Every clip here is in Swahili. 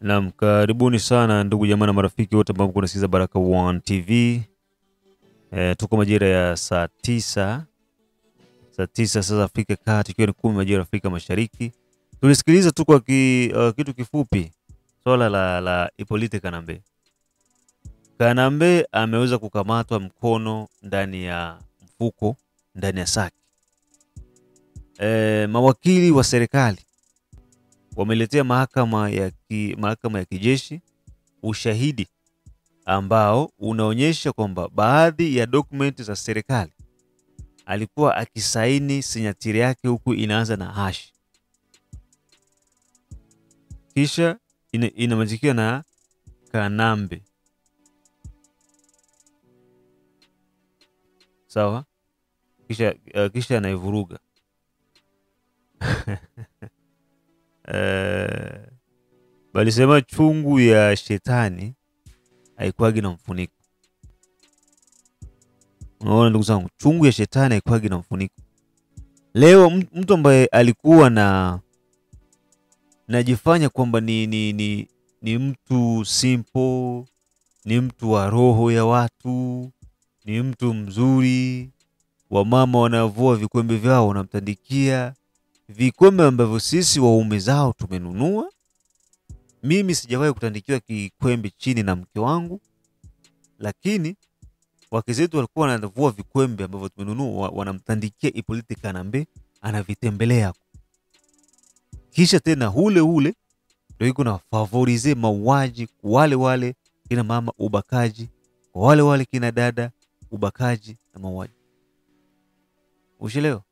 Naam, karibuni sana ndugu jamaa na marafiki wote ambao mnasikiza Baraka1 TV. Tuko majira ya saa 9 sasa Afrika Kati, ikiwa ni 10 majira ya Afrika Mashariki. Tulisikiliza tu kwa kitu kifupi swala la Hippolyte Kanambe. Kanambe ameweza kukamatwa mkono ndani ya mfuko, ndani ya saki. Mawakili wa serikali wameletea mahakama ya kijeshi ushahidi ambao unaonyesha kwamba baadhi ya dokumenti za serikali alikuwa akisaini sinyatiri yake huku inaanza na hash. Kisha inamajikia na Kanambe. Sawa? Kisha anaivuruga. Balisema chungu ya shetani haikuwagi na mfuniko. Unaona ndugu zangu, chungu ya shetani haikuwagi na mfuniko. Leo mtu ambaye alikuwa najifanya kwamba ni mtu simple, ni mtu wa roho ya watu, ni mtu mzuri, wamama wanavua vikwembe vyao wanamtandikia vikwembe ambavyo sisi waume zao tumenunua. Mimi sijawahi kutandikiwa kikwembe chini na mke wangu, lakini wake zetu walikuwa wanavua vikwembe ambavyo tumenunua, wanamtandikia Hippolyte Kanambe, anavitembelea. Kisha tena hule ndio iko na favorize mauaji kwa wale kina mama, ubakaji kwa wale kina dada, ubakaji na mauaji. Ushelewa?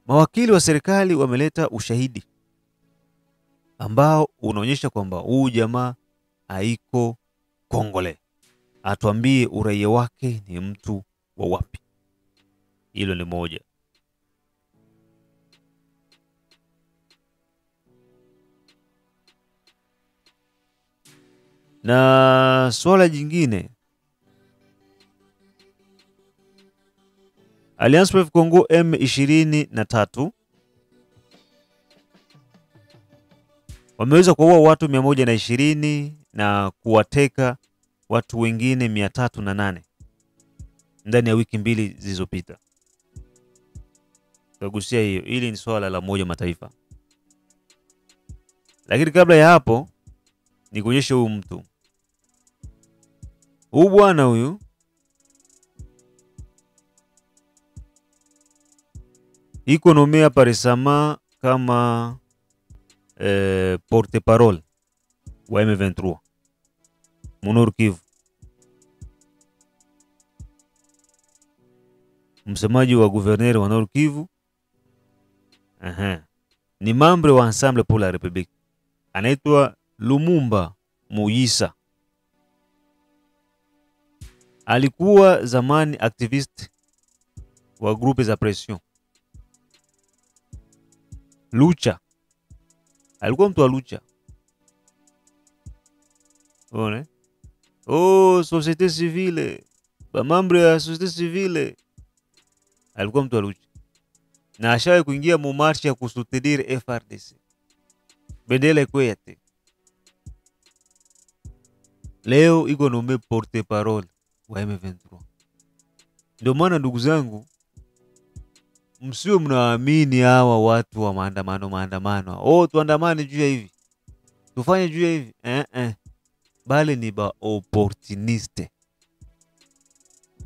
Mawakili wa serikali wameleta ushahidi ambao unaonyesha kwamba huyu jamaa haiko Kongole. Atuambie uraia wake ni mtu wa wapi. Hilo ni moja. Na swala jingine, Alliance Fleuve Congo M23 wameweza kuua watu 120 na kuwateka watu wengine 308 ndani ya wiki mbili zilizopita. Tugusia hiyo, ili ni swala la Umoja wa Mataifa. Lakini kabla ya hapo ni kuonyesha huyu mtu. Huyu bwana huyu iko nomea paresama kama porte-parole wa M23 Nord Kivu. Msemaji wa gouverneur wa Nord Kivu. Ni membre wa Ensemble pour la République. Anaitwa Lumumba Muyisa. Alikuwa zamani activist wa groupe za pression. Lucha. Alikuwa mtu wa lucha. Unaona? Société civile. Ba membre ya société civile. Alikuwa mtu wa lucha. Na ashawahi kuingia mu marche ya kusoutenir FARDC. Bendera iko yate. Leo iko nome porte-parole wa M23. Ndio maana ndugu zangu, msio mnaamini hawa watu wa maandamano. Tuandamane juu ya hivi, tufanye juu ya hivi. Bale ni ba opportuniste.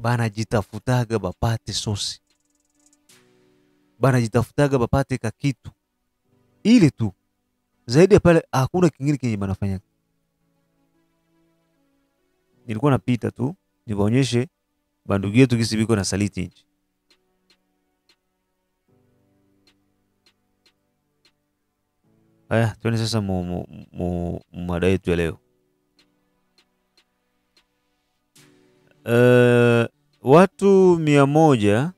Bana jitafutaga bapate sosi. Bana jitafutaga bapate kakitu. Ile tu. Zaidi ya pale hakuna kingine kenye banafanya. Nilikuwa napita tu niwaonyeshe bandugu yetu kisi biko na saliti nchi. Haya, tuone sasa mada yetu ya leo. Watu 100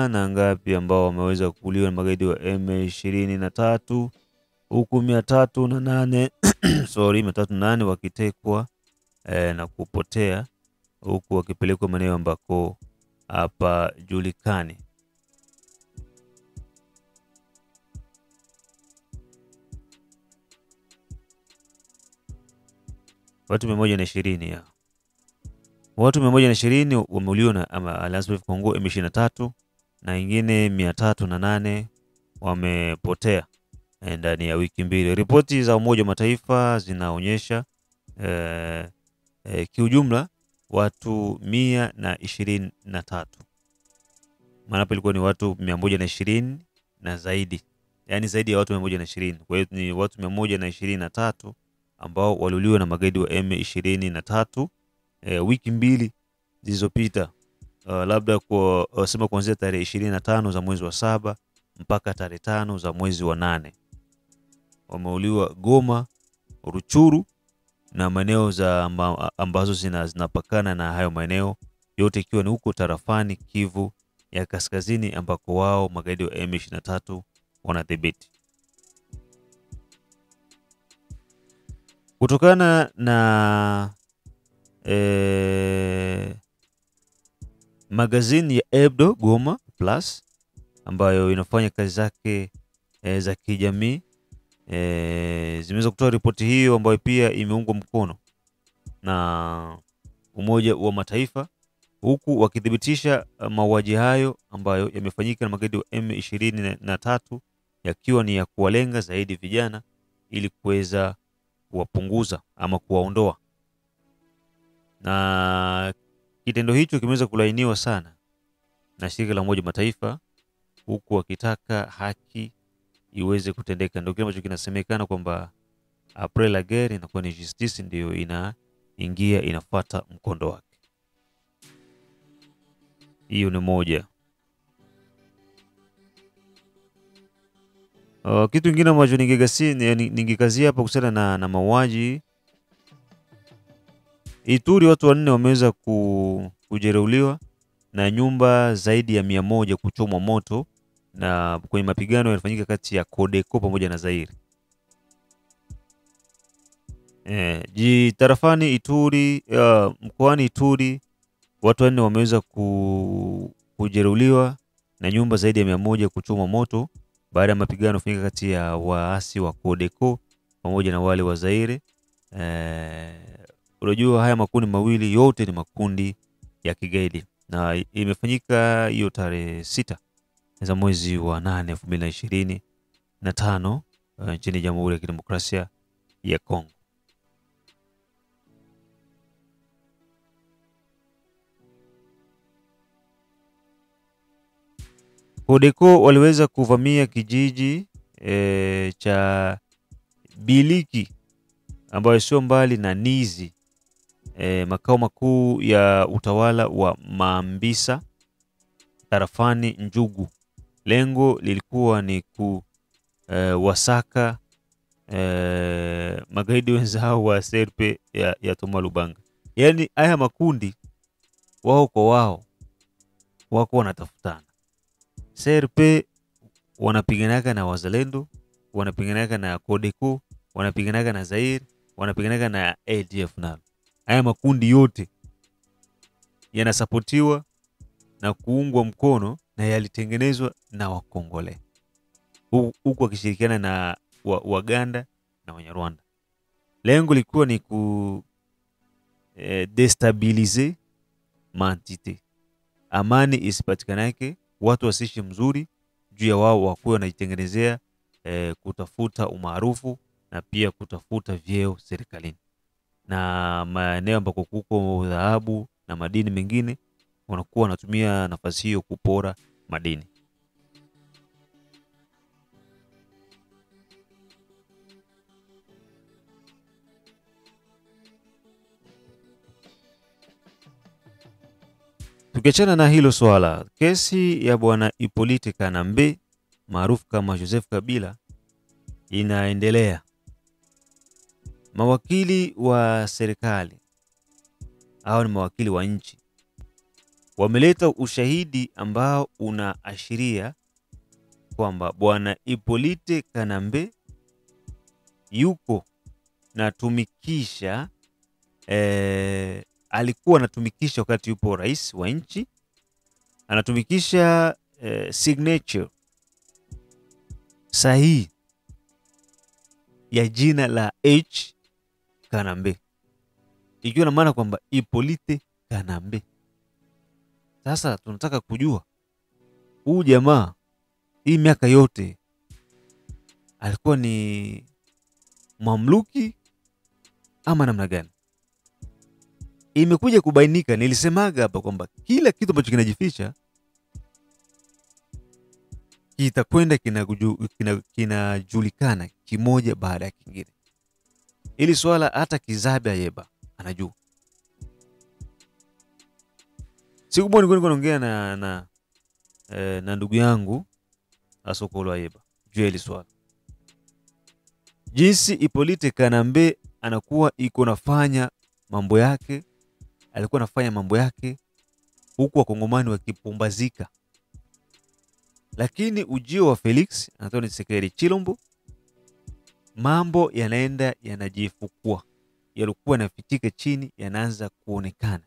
na ngapi ambao wameweza kuuliwa na magaidi wa M23, huku 308 wakitekwa na kupotea, huku wakipelekwa maeneo ambako hapa julikani. Watu 120 ya. Watu 120 wameuliwa na Alliance Fleuve Congo M23 na wengine 308 wamepotea ndani ya wiki mbili. Ripoti za Umoja wa Mataifa zinaonyesha kiujumla watu 123. Maana hapo ilikuwa ni watu 120 na zaidi. Yaani zaidi ya watu 120. Kwa hiyo ni watu 123 ambao waliuliwa na magaidi wa M23 wiki mbili zilizopita. Labda kwa sema kuanzia tarehe 25 za mwezi wa 7 mpaka tarehe 5 za mwezi wa 8. Wameuliwa Goma, Ruchuru na maeneo ambazo zinapakana na hayo maeneo yote, ikiwa ni huko tarafani Kivu ya Kaskazini ambako wao magaidi wa M23 wanadhibiti. Kutokana na magazini ya Hebdo Goma Plus ambayo inafanya kazi zake za kijamii, zimeweza kutoa ripoti hiyo ambayo pia imeungwa mkono na Umoja wa Mataifa, huku wakithibitisha mauaji hayo ambayo yamefanyika na magaidi wa M23 yakiwa ni ya kuwalenga zaidi vijana ili kuweza kuwapunguza ama kuwaondoa. Na kitendo hicho kimeweza kulainiwa sana na shirika la Umoja wa Mataifa, huku wakitaka haki iweze kutendeka. Ndio kile ambacho kinasemekana kwamba après la guerre inakuwa ni justice ndio inaingia inafuata mkondo wake. Hiyo ni moja. Kitu kingine ambacho ningekazia hapa kuhusiana na mauaji, Ituri watu 4 wameweza kujeruhiwa na nyumba zaidi ya 100 kuchomwa moto na kwenye mapigano yalifanyika kati ya Codeco pamoja na Zaire. Tarafani Ituri, mkoani Ituri watu 4 wameweza kujeruhiwa na nyumba zaidi ya 100 kuchomwa moto baada ya mapigano kufanyika kati ya waasi wa Codeco pamoja na wale wa Zaire. Unajua haya makundi mawili yote ni makundi ya kigaidi, na imefanyika hiyo tarehe 6 za mwezi wa 8 2025 nchini Jamhuri ya Kidemokrasia ya Kongo. Codeco waliweza kuvamia kijiji cha Biliki ambayo sio mbali na Nizi, makao makuu ya utawala wa Mambisa tarafani Njugu. Lengo lilikuwa ni kuwasaka magaidi wenzao wa Serpe ya Thomas Lubanga. Yaani haya makundi wao kwa wao wako wanatafutana. Serpe wanapiganaka na Wazalendo, wanapiganaka na Codeco, wanapiganaka na Zaire, wanapiganaka na ADF nalo. Haya makundi yote yanasapotiwa na kuungwa mkono na yalitengenezwa na Wakongole, huku wakishirikiana na Waganda na Wanyarwanda. Lengo lilikuwa ni destabilize mantite, amani isipatikanake, watu wasishi mzuri juu ya wao wakuwa wanajitengenezea kutafuta umaarufu na pia kutafuta vyeo serikalini. Na maeneo ambako kuko dhahabu na madini mengine wanakuwa wanatumia nafasi hiyo kupora madini. Tukiachana na hilo swala, kesi ya bwana Hippolyte Kanambe maarufu kama Joseph Kabila inaendelea. Mawakili wa serikali au ni mawakili wa nchi wameleta ushahidi ambao unaashiria kwamba bwana Hippolyte Kanambe yuko natumikisha alikuwa anatumikisha wakati yupo rais wa nchi, anatumikisha signature sahihi ya jina la H Kanambe. ikiwa na maana kwamba Hippolyte Kanambe. Sasa tunataka kujua huyu jamaa hii miaka yote alikuwa ni mamluki ama namna gani? Imekuja kubainika, nilisemaga hapa kwamba kila kitu ambacho kinajificha kitakwenda kinajulikana kimoja baada ya kingine. Ili swala hata Kizabe Ayeba anajua. Siku moja nilikuwa naongea na ndugu yangu Asokolo Ayeba juu ya hili swala. Jinsi Hippolyte Kanambe anakuwa iko nafanya mambo yake, alikuwa nafanya mambo yake huku wakongomani wakipumbazika. Lakini ujio wa Felix Antoine Tshisekedi Chilombo, mambo yanaenda yanajifukua. Yalikuwa yanafichika chini yanaanza kuonekana.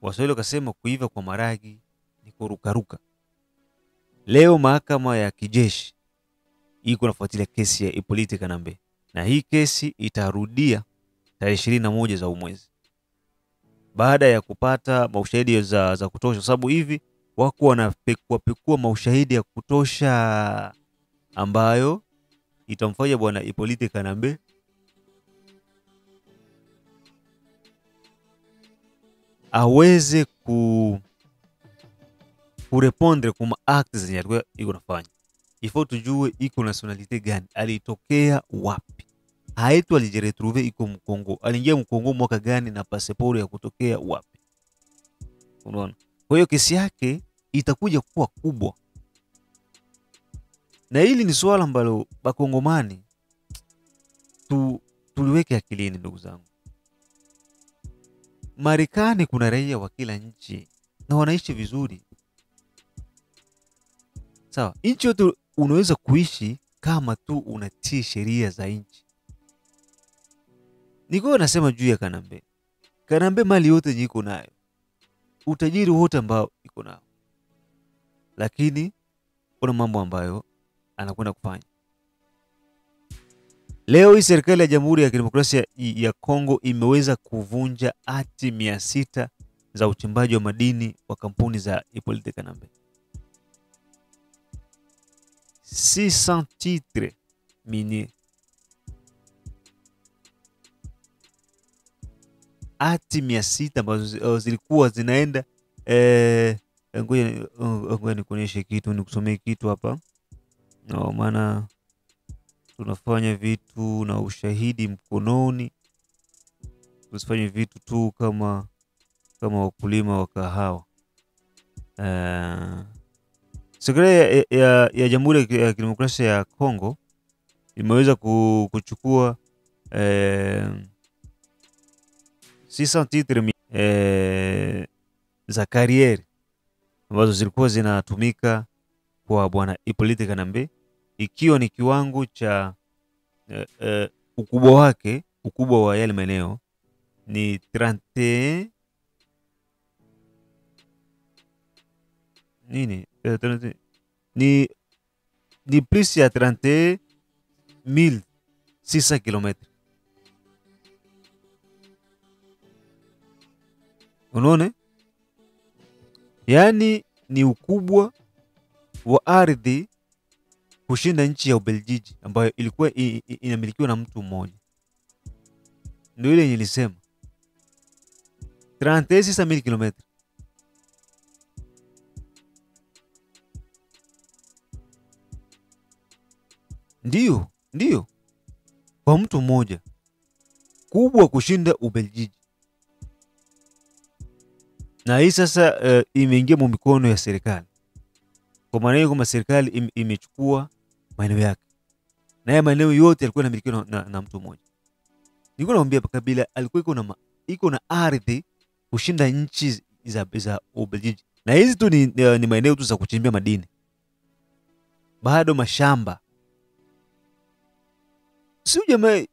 Waswahili wakasema kuiva kwa maragi ni kurukaruka. Leo mahakama ya kijeshi iko nafuatilia kesi ya Hippolyte Kanambe, na hii kesi itarudia tarehe 21 za mwezi, baada ya kupata maushahidi za kutosha, sababu hivi wako wanapekua maushahidi ya kutosha ambayo itamfanya bwana Hippolyte Kanambe aweze kurepondre kuma acts zenye alikuwa iko nafanya. Ifo tujue iko nationalite gani, alitokea wapi, haitu alijiretrouver iko Mkongo, aliingia Mkongo mwaka gani na pasiporo ya kutokea wapi. Unaona? Kwa hiyo kesi yake itakuja kuwa kubwa. Na hili ni swala ambalo bakongomani tuliweke akilini ndugu zangu. Marekani kuna raia wa kila nchi na wanaishi vizuri. Sawa, nchi yote unaweza kuishi kama tu unatii sheria za nchi. Niko nasema juu ya Kanambe. Kanambe mali yote niko nayo, utajiri wote ambao iko nao, lakini kuna mambo ambayo anakwenda kufanya. Leo hii serikali ya Jamhuri ya Kidemokrasia ya Kongo imeweza kuvunja hati 600 za uchimbaji wa madini wa kampuni za Hippolyte Kanambe. 600 titres miniers. Hati 600 ambazo zilikuwa zinaenda ngoja nikuonyeshe kitu, nikusomee kitu hapa. No, maana tunafanya vitu na ushahidi mkononi. Tusifanye vitu tu kama wakulima wa kahawa. Serikali ya Jamhuri ya Kidemokrasia ya Kongo imeweza kuchukua 600 titres za kariere ambazo zilikuwa zinatumika kwa bwana Hippolyte Kanambe, ikiwa ni kiwango cha ukubwa wake, ukubwa wa yale maeneo ni 31 nini ni plus ya 31,600 km. Unaona? Yani ni ukubwa wa ardhi kushinda nchi ya Ubelgiji ambayo ilikuwa inamilikiwa na mtu mmoja. Ndio ile nilisema 36,000 km. Ndio. Kwa mtu mmoja. Kubwa kushinda Ubelgiji. Na hii sasa imeingia mikono ya serikali. Kwa maana hiyo kama serikali imechukua maeneo yake. Na haya maeneo yote yalikuwa yanamilikiwa na mtu mmoja. Niko naambia Kabila alikuwa iko na ardhi kushinda nchi za Ubelgiji. Na hizi tu ni maeneo tu za kuchimbia madini. Bado mashamba. Sio jamaa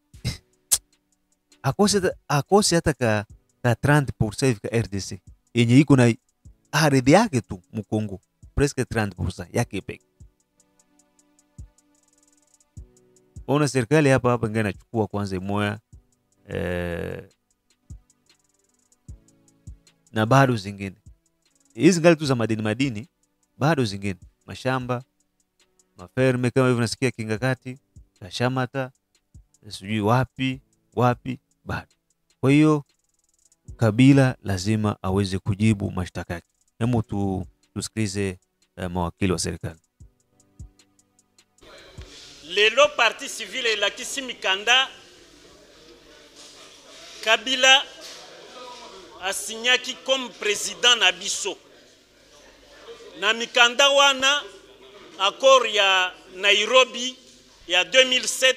akose hata ka 30% ka RDC. Yenye iko na ardhi yake tu Mkongo. Presque 30% yake peke. Ona serikali hapa ingine inachukua kwanza moya na bado zingine. Hizi ngali tu za madini, bado zingine mashamba, maferme kama hivyo nasikia Kingakati, Kashamata, sijui wapi bado. Kwa hiyo Kabila lazima aweze kujibu mashtaka yake. Hebu tusikilize mawakili wa serikali. Lelo parti civile elakisi mikanda Kabila asignaki comme président na biso. Na mikanda wana accord ya Nairobi ya 2007,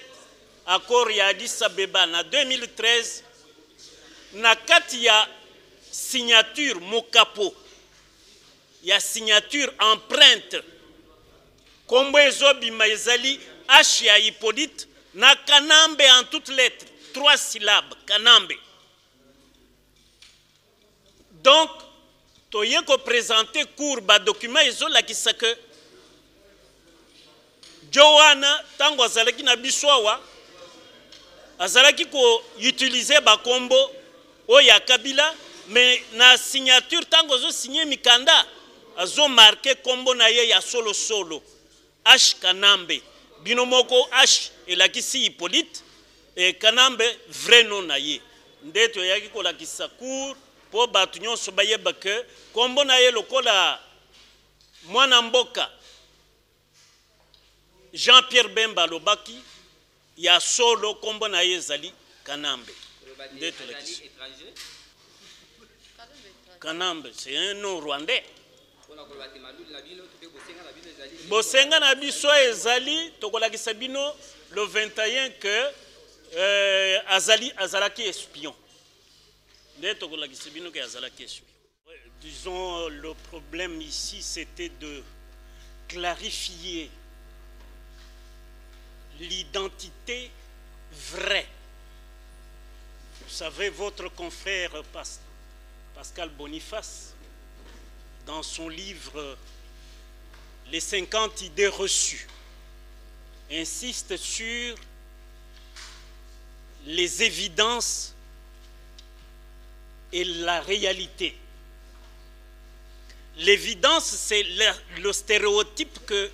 accord ya Addis Abeba na 2013, na kati ya signature mokapo ya signature empreinte kombo ezobima ezali H ya Hippolyte na Kanambe en toutes lettres, 3 syllabes, Kanambe. Donc, toye ko présenter cour ba document ezolakisa que Joana tango azalaki na biswawa azalaki ko utiliser ba kombo oya Kabila, mais na signature tango zo signer mikanda azo marqué kombo na ye ya solo H Kanambe. Binomoko H elakisi Hippolyte et Kanambe vrai nom na ye. Ndeto yaki ko lakisa cour po batu nyonso bayeba ke kombo na ye lokola mwana mboka Jean-Pierre Bemba lobaki ya solo kombo na ye zali Kanambe. Ndeto lakisa Kanambe, c'est un nom rwandais. Bosenga na biso ezali tokolakisa bino le 21 que azalaki espion. Nde tokolakisa bino que azalaki espion. Disons, le problème ici c'était de clarifier l'identité vraie. Vous savez, votre confrère Pascal Boniface, dans son livre Les 50 idées reçues, insiste sur les évidences et la réalité. L'évidence, c'est le stéréotype que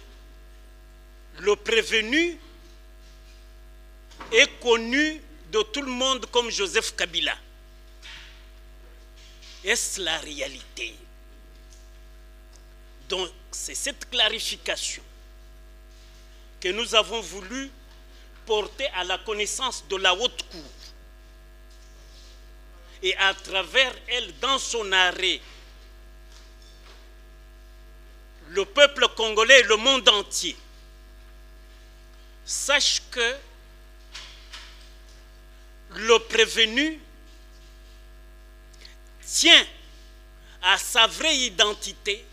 le prévenu est connu de tout le monde comme Joseph Kabila. Est-ce la réalité? Donc, c'est cette clarification que nous avons voulu porter à la connaissance de la Haute Cour. Et à travers elle, dans son arrêt, le peuple congolais et le monde entier sachent que le prévenu tient à sa vraie identité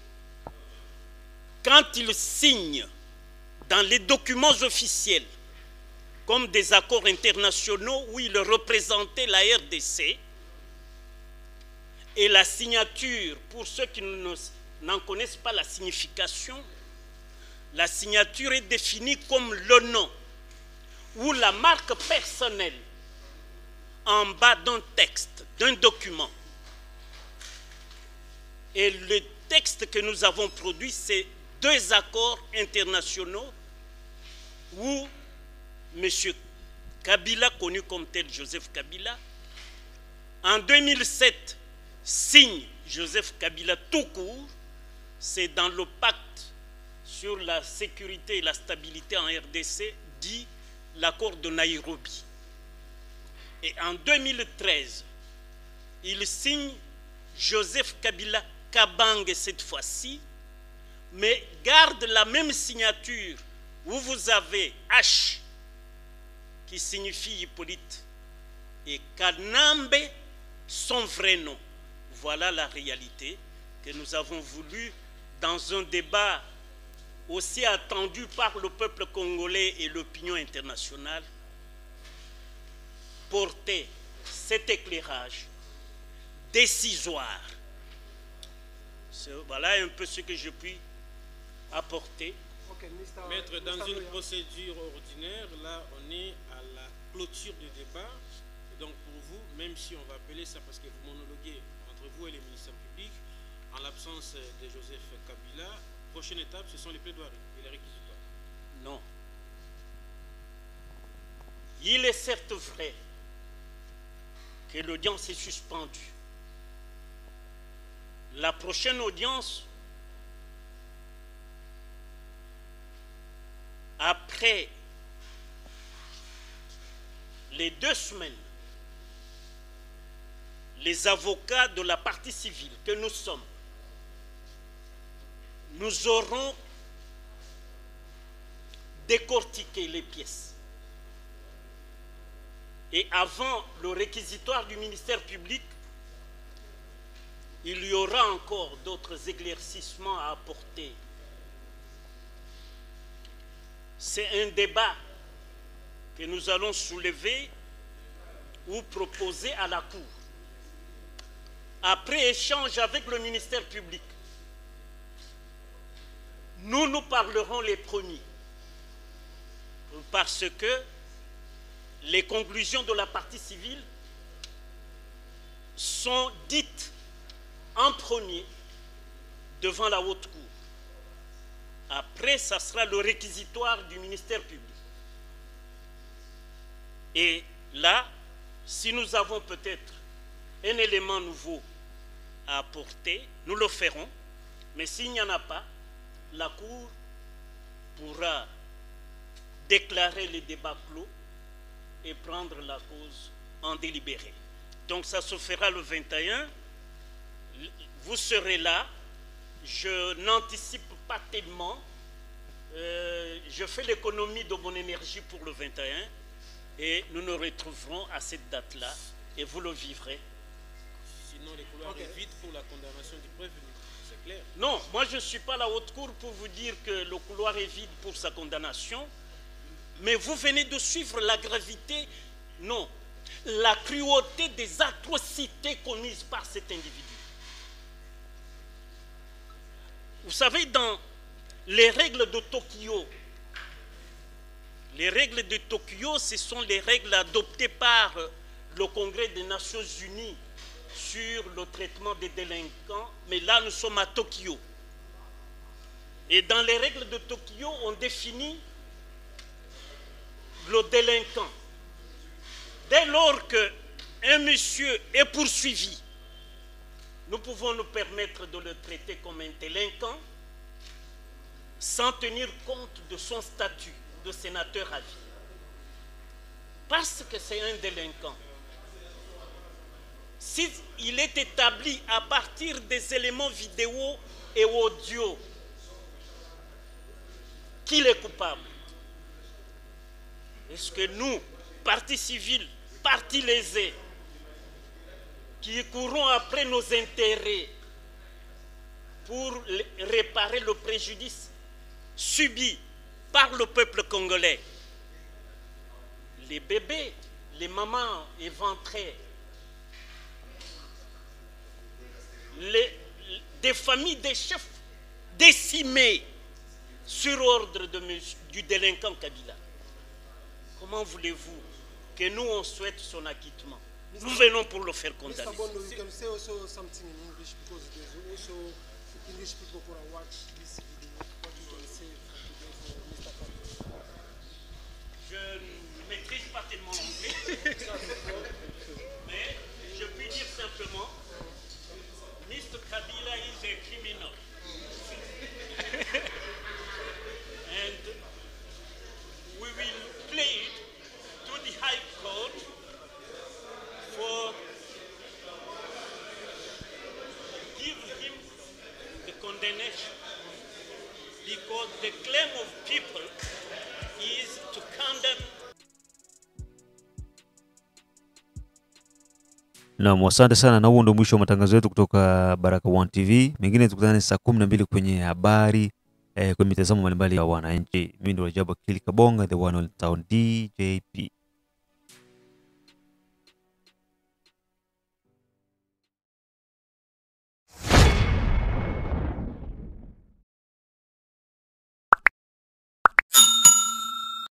quand il signe dans les documents officiels comme des accords internationaux où il représentait la RDC, et la signature, pour ceux qui n'en connaissent pas la signification, la signature est définie comme le nom ou la marque personnelle en bas d'un texte, d'un document. Et le texte que nous avons produit, c'est 2 accords internationaux où M. Kabila, connu comme tel Joseph Kabila, en 2007, signe Joseph Kabila tout court. C'est dans le pacte sur la sécurité et la stabilité en RDC, dit l'accord de Nairobi. Et en 2013, il signe Joseph Kabila Kabange cette fois-ci, mais garde la même signature où vous avez H qui signifie Hippolyte et Kanambe son vrai nom. Voilà la réalité que nous avons voulu, dans un débat aussi attendu par le peuple congolais et l'opinion internationale, porter cet éclairage décisoire. Voilà un peu ce que je puis apporter. Maître, dans une procédure ordinaire, là on est à la clôture du débat Donc pour vous, même si on va appeler ça parce que vous monologuez entre vous et les ministères publics, en l'absence de Joseph Kabila, prochaine étape, ce sont les plaidoiries et les réquisitoires. Non. Il est certes vrai que l'audience est suspendue. La prochaine audience, après les 2 semaines, les avocats de la partie civile que nous sommes, nous aurons décortiqué les pièces. Et avant le réquisitoire du ministère public, il y aura encore d'autres éclaircissements à apporter. C'est un débat que nous allons soulever ou proposer à la Cour. Après échange avec le ministère public, nous parlerons les premiers. Parce que les conclusions de la partie civile sont dites en premier devant la haute cour. Après, ça sera le réquisitoire du ministère public. Et là, si nous avons peut-être un élément nouveau à apporter, nous le ferons. Mais s'il n'y en a pas, la Cour pourra déclarer les débats clos et prendre la cause en délibéré. Donc ça se fera le 21. Vous serez là. Je n'anticipe pas tellement. Je fais l'économie de mon énergie pour le 21 et nous nous retrouverons à cette date-là et vous le vivrez. Sinon, les couloirs sont vides pour la condamnation du prévenu. C'est clair. Non, moi je ne suis pas la haute cour pour vous dire que le couloir est vide pour sa condamnation. Mais vous venez de suivre la gravité, non, la cruauté des atrocités commises par cet individu. Vous savez, dans les règles de Tokyo, ce sont les règles adoptées par le Congrès des Nations Unies sur le traitement des délinquants, mais là nous sommes à Tokyo. Et dans les règles de Tokyo, on définit le délinquant. Dès lors qu'un monsieur est poursuivi, nous pouvons nous permettre de le traiter comme un délinquant sans tenir compte de son statut de sénateur à vie. Parce que c'est un délinquant. S'il est établi à partir des éléments vidéo et audio qu'il est coupable, est-ce que nous, partie civile, partie lésée, qui courons après nos intérêts pour réparer le préjudice subi par le peuple congolais, les bébés, les mamans éventrées, des familles, des chefs décimés sur ordre du délinquant Kabila. Comment voulez-vous que nous, on souhaite son acquittement? Nous venons pour le faire condamner. Mr. Bondo, you can say also something in English because there's also English people who are watch this video. What you can say for Mr. Kabila? Je ne maîtrise pas tellement l'anglais, mais je puis dire simplement, Mr. Kabila is a criminal. And we will plead to the High Court for give him the condemnation, because the claim of people is to condemn. Naam, asante sana, na huo ndio mwisho wa matangazo yetu kutoka Baraka1 TV. Mengine tukutane saa 12 kwenye habari kwenye mitazamo mbalimbali ya wananchi. Mimi ndio Rajabu Akili Kabonga, the one on town DJP.